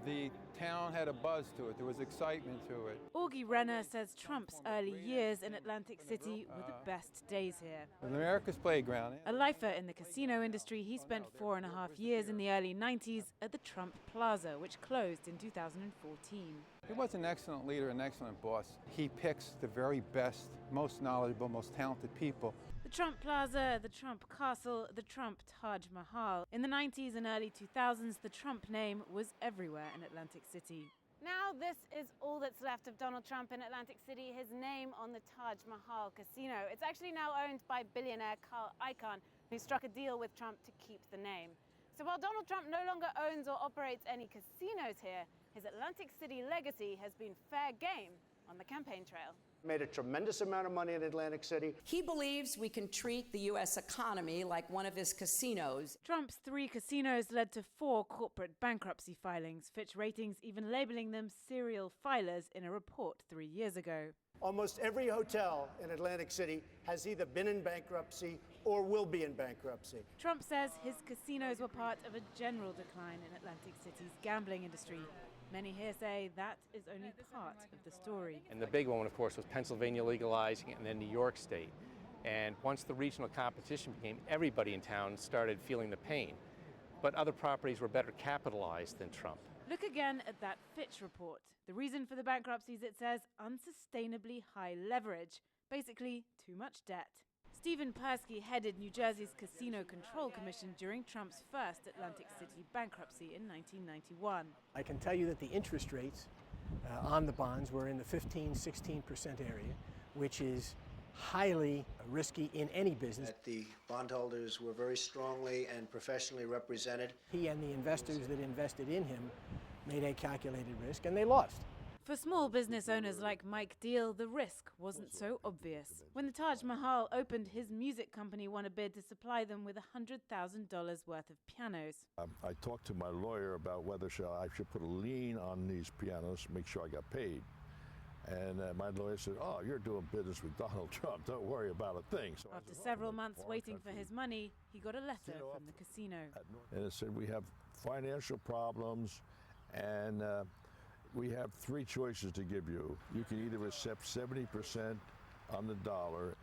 The town had a buzz to it. There was excitement to it. Augie Renna says Trump's early years in Atlantic City were the best days here. America's playground. A lifer in the casino industry, he spent 4.5 years in the early 90s at the Trump PLAZA, which closed in 2014. He was an excellent leader, an excellent boss. He picks the very best, most knowledgeable, most talented people. The Trump Plaza, the Trump Castle, the Trump Taj Mahal. In the 90s and early 2000s, the Trump name was everywhere in Atlantic City. Now this is all that's left of Donald Trump in Atlantic City, his name on the Taj Mahal casino. It's actually now owned by billionaire Carl Icahn, who struck a deal with Trump to keep the name. So while Donald Trump no longer owns or operates any casinos here, his Atlantic City legacy has been fair game on the campaign trail. Made a tremendous amount of money in Atlantic City. He believes we can treat the U.S. economy like one of his casinos. Trump's 3 casinos led to 4 corporate bankruptcy filings, Fitch Ratings even labeling them serial filers in a report 3 years ago. Almost every hotel in Atlantic City has either been in bankruptcy or will be in bankruptcy. Trump says his casinos were part of a general decline in Atlantic City's gambling industry. Many here say that is only part of the story. And the big one, of course, was Pennsylvania legalizing it and then New York State. And once the regional competition became, everybody in town started feeling the pain. But other properties were better capitalized than Trump. Look again at that Fitch report. The reason for the bankruptcies, it says, unsustainably high leverage. Basically, too much debt. Stephen Perskie headed New Jersey's Casino Control Commission during Trump's first Atlantic City bankruptcy in 1991. I can tell you that the interest rates on the bonds were in the 15–16% area, which is highly risky in any business. That the bondholders were very strongly and professionally represented. He and the investors that invested in him made a calculated risk, and they lost. For small business owners like Mike Diehl, the risk wasn't so obvious. When the Taj Mahal opened, his music company won a bid to supply them with $100,000 worth of pianos. I talked to my lawyer about whether I should put a lien on these pianos, make sure I got paid. And my lawyer said, "Oh, you're doing business with Donald Trump. Don't worry about a thing." So after several months waiting for his money, he got a letter from the casino. And it said, "We have financial problems, and we have 3 choices to give you. You can either accept 70% on the dollar,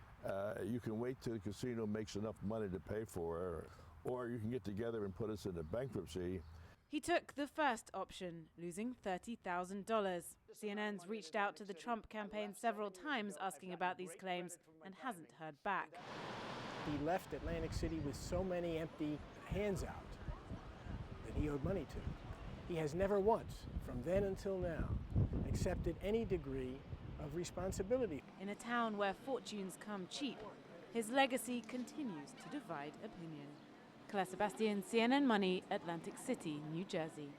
you can wait till the casino makes enough money to pay for it, or you can get together and put us into bankruptcy." He took the first option, losing $30,000. CNN's reached out to the Trump campaign several times asking about these claims and hasn't heard back. He left Atlantic City with so many empty hands out that he owed money to. He has never once, from then until now, accepted any degree of responsibility. In a town where fortunes come cheap, his legacy continues to divide opinion. Clare, Sebastian, CNN Money, Atlantic City, New Jersey.